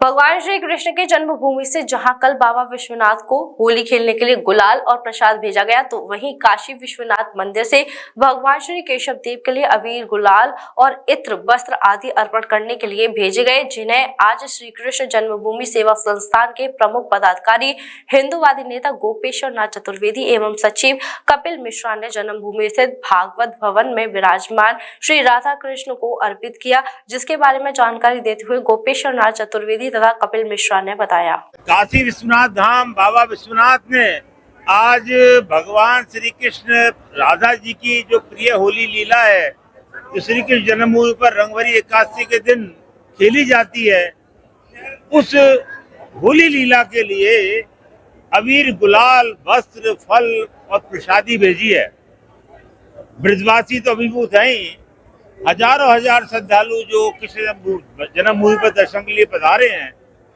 भगवान श्री कृष्ण के जन्मभूमि से जहां कल बाबा विश्वनाथ को होली खेलने के लिए गुलाल और प्रसाद भेजा गया, तो वहीं काशी विश्वनाथ मंदिर से भगवान श्री केशव देव के लिए अबीर, गुलाल और इत्र, वस्त्र आदि अर्पण करने के लिए भेजे गए, जिन्हें आज श्री कृष्ण जन्मभूमि सेवा संस्थान के प्रमुख पदाधिकारी, हिंदूवादी नेता गोपेश्वर नाथ चतुर्वेदी एवं सचिव कपिल मिश्रा ने जन्मभूमि स्थित भागवत भवन में विराजमान श्री राधा कृष्ण को अर्पित किया, जिसके बारे में जानकारी देते हुए गोपेश्वर नाथ चतुर्वेदी तथा कपिल मिश्रा ने बताया। काशी विश्वनाथ धाम बाबा विश्वनाथ ने आज भगवान श्री कृष्ण राधा जी की जो प्रिय होली लीला है, जो श्री कृष्ण जन्मभूमि पर रंगभरी एकादशी के दिन खेली जाती है, उस होली लीला के लिए अबीर, गुलाल, वस्त्र, फल और प्रसादी भेजी है। ब्रजवासी तो अभिभूत हैं ही, हजारों हजार श्रद्धालु जो कृष्ण जन्मभूमि पर दर्शन के लिए पधारे हैं,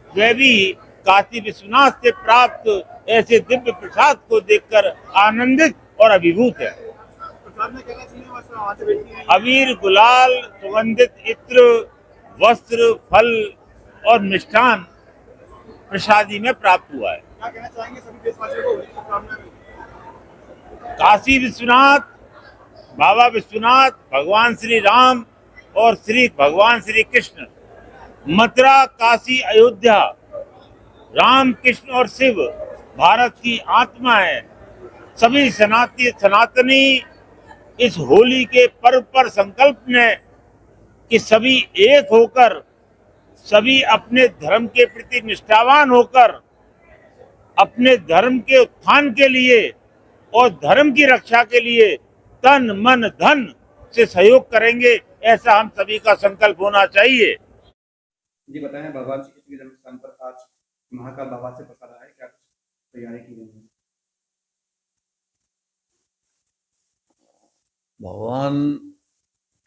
वे भी काशी विश्वनाथ से प्राप्त ऐसे दिव्य प्रसाद को देखकर आनंदित और अभिभूत है। अबीर, गुलाल, सुगंधित इत्र, वस्त्र, फल और मिष्ठान प्रसादी में प्राप्त हुआ है। क्या कहना चाहेंगे सभी देशवासियों को? काशी विश्वनाथ, बाबा विश्वनाथ, भगवान श्री राम और भगवान श्री कृष्ण, मथुरा, काशी, अयोध्या, राम, कृष्ण और शिव भारत की आत्मा है। सभी सनातनी इस होली के पर्व पर संकल्प ने कि सभी एक होकर, सभी अपने धर्म के प्रति निष्ठावान होकर, अपने धर्म के उत्थान के लिए और धर्म की रक्षा के लिए तन, मन, धन से सहयोग करेंगे, ऐसा हम सभी का संकल्प होना चाहिए। जी बताएं, भगवान श्री कृष्ण के जन्म स्थान पर आज महाकाल बाबा से पता रहा है, क्या तैयारी की गई है? भगवान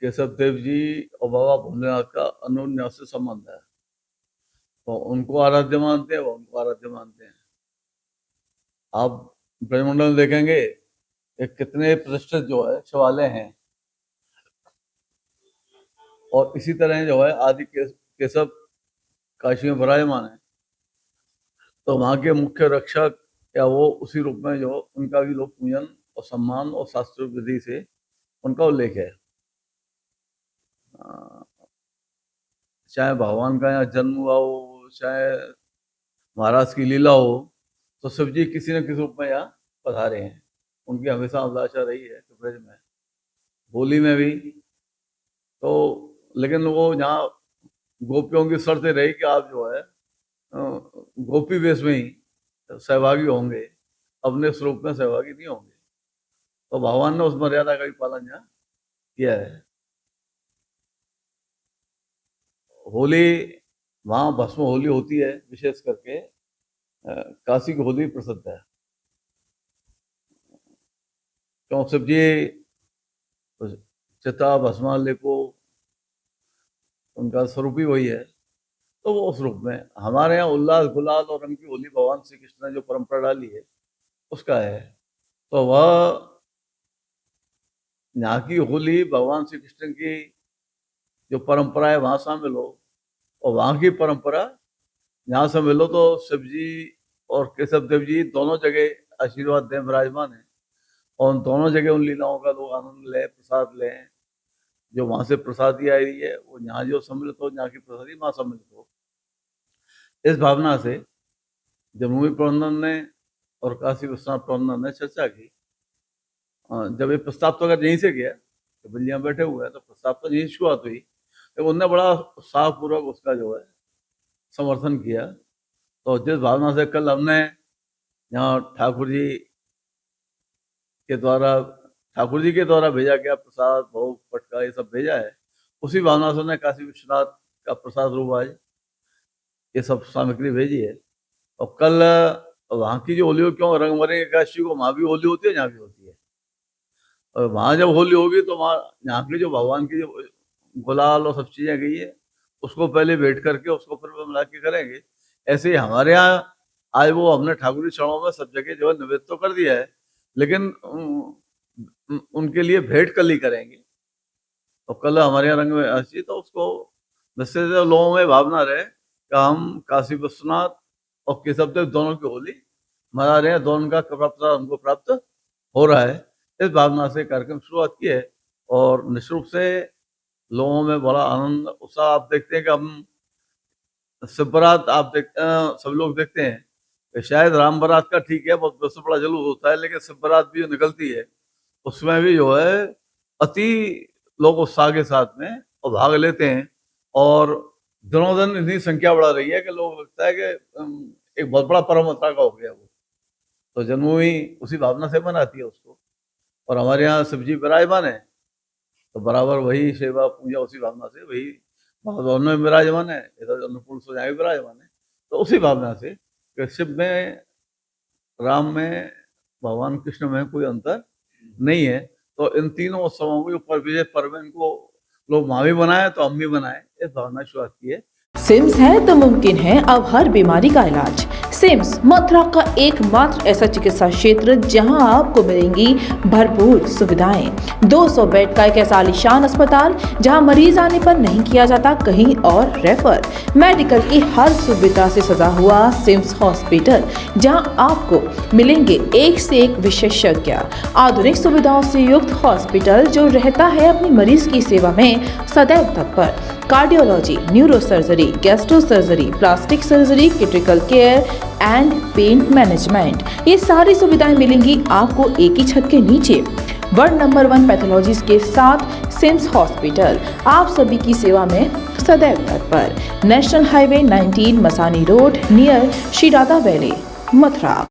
केशव देव जी और बाबा भोलेनाथ का अनुन्यास संबंध है, तो उनको आराध्य मानते हैं, वो उनको आराध्य मानते हैं। आप ब्रह्मंडल देखेंगे कि कितने प्रतिष्ठित जो है शिवालय हैं, और इसी तरह जो है आदि केशव काशी में विराजमान है, तो वहाँ के मुख्य रक्षक या वो उसी रूप में जो उनका भी लोग पूजन और सम्मान और शास्त्र विधि से उनका उल्लेख है। चाहे भगवान का यहाँ जन्म हुआ हो, चाहे महाराज की लीला हो, तो शिव जी किसी न किसी रूप में यहाँ पधारे हैं। उनकी हमेशा अभिलाषा रही है कि ब्रज में, होली में भी तो, लेकिन वो यहाँ गोपियों की शर्त रही कि आप जो है गोपी वेश में ही सहभागी होंगे, अपने स्वरूप में सहभागी नहीं होंगे। तो भगवान ने उस मर्यादा का भी पालन यहाँ किया है। होली, वहाँ भस्म होली होती है, विशेष करके काशी की होली प्रसिद्ध है। क्यों? शिव जी चिता भस्मा लेको, उनका स्वरूप ही वही है, तो वो उस रूप में हमारे यहाँ उल्लास, गुलाल और रंग की होली भगवान श्री कृष्ण ने जो परंपरा डाली है उसका है। तो वह यहाँ की होली भगवान श्री कृष्ण की जो परंपरा है वहाँ शामिल हो, और वहाँ की परंपरा यहाँ से मिलो, तो शिव जी और केशव देव जी दोनों जगह आशीर्वाद दें, विराजमान है, और दोनों जगह उन लीलाओं का लोग आनंद लें, प्रसाद लें। जो वहाँ से प्रसादी आई रही है वो यहाँ जो सम्मिलित हो, यहाँ की प्रसादी वहाँ सम्मिलित हो। इस भावना से जन्मभूमि प्रबंधन ने और काशी विश्वनाथ प्रबंधन ने चर्चा की। जब ये प्रस्ताव तो अगर यहीं से गया, तो बिल्लियाँ बैठे हुए हैं, तो प्रस्ताव तो यहीं शुरुआत हुई, तो उनने बड़ा उत्साहपूर्वक उसका जो है समर्थन किया। तो जिस भावना से कल हमने यहाँ ठाकुर जी के द्वारा भेजा गया प्रसाद, भोग, पटका, ये सब भेजा है, उसी भावना से उन्हें काशी विश्वनाथ का प्रसाद रूप आज ये सब सामग्री भेजी है। और कल वहाँ की जो होली हो, क्यों रंगभरी एकादशी को वहाँ भी होली होती है, यहाँ भी होती है, और वहाँ जब होली होगी तो वहाँ यहाँ की जो भगवान की जो गुलाल और सब चीजें गई है, उसको पहले भेंट करके उसको फिर मिला के करेंगे। ऐसे ही हमारे यहाँ आज वो हमने ठाकुरी चरणों में सब जगह जो है निवेद तो कर दिया है, लेकिन उनके लिए भेंट कल ही करेंगे। तो कल हमारे यहाँ रंग में अच्छी, तो उसको जिससे लोगों में भावना रहे कि का हम काशी विश्वनाथ और केशव देव दोनों की होली मना रहे हैं, दोनों का प्रसाद हमको प्राप्त हो रहा है। इस भावना से कार्यक्रम शुरुआत की है और निश्चित रूप से लोगों में बड़ा आनंद उत्साह आप देखते हैं कि हम शिव बारात सब लोग देखते हैं कि शायद राम बारात का ठीक है, बहुत वैसे बड़ा जुलूस होता है, लेकिन शिव बारात भी जो निकलती है उसमें भी जो है अति लोग उत्साह के साथ में और भाग लेते हैं और दिनों दिन इतनी संख्या बढ़ा रही है कि लोग लगता है कि एक बहुत बड़ा परम अवतार का हो गया वो। तो जन्मभूमि उसी भावना से मनाती है उसको और हमारे यहाँ शिव जी विराजमान है तो बराबर वही सेवा पूजा उसी भावना से, वही भगवान में विराजमान है, इधर अन्नपूर्ण सजाए विराजमान है। तो उसी भावना से कि शिव में, राम में, भगवान कृष्ण में कोई अंतर नहीं है। तो इन तीनों उत्सवों को जो विजय पर्व है इनको लोग वहाँ भी बनाए तो हम भी बनाए, इस भावना शुरुआत की है। सिम्स है तो मुमकिन है अब हर बीमारी का इलाज। सिम्स मथुरा का एकमात्र ऐसा चिकित्सा क्षेत्र जहां आपको मिलेंगी भरपूर सुविधाएं। 200 बेड का एक ऐसा आलीशान अस्पताल जहां मरीज आने पर नहीं किया जाता कहीं और रेफर। मेडिकल की हर सुविधा से सजा हुआ सिम्स हॉस्पिटल जहां आपको मिलेंगे एक से एक विशेषज्ञ। आधुनिक सुविधाओं से युक्त हॉस्पिटल जो रहता है अपनी मरीज की सेवा में सदैव तत्पर। Cardiology, neuro surgery, gastro surgery, plastic surgery, critical care and pain management, ये सारी सुविधाएं मिलेंगी आपको एक ही छत के नीचे। वर्ल्ड नंबर 1 पैथोलॉजीज के साथ सिम्स हॉस्पिटल आप सभी की सेवा में सदैव तत्पर। National highway 19 Masani road near Shri Radha valley, Mathura.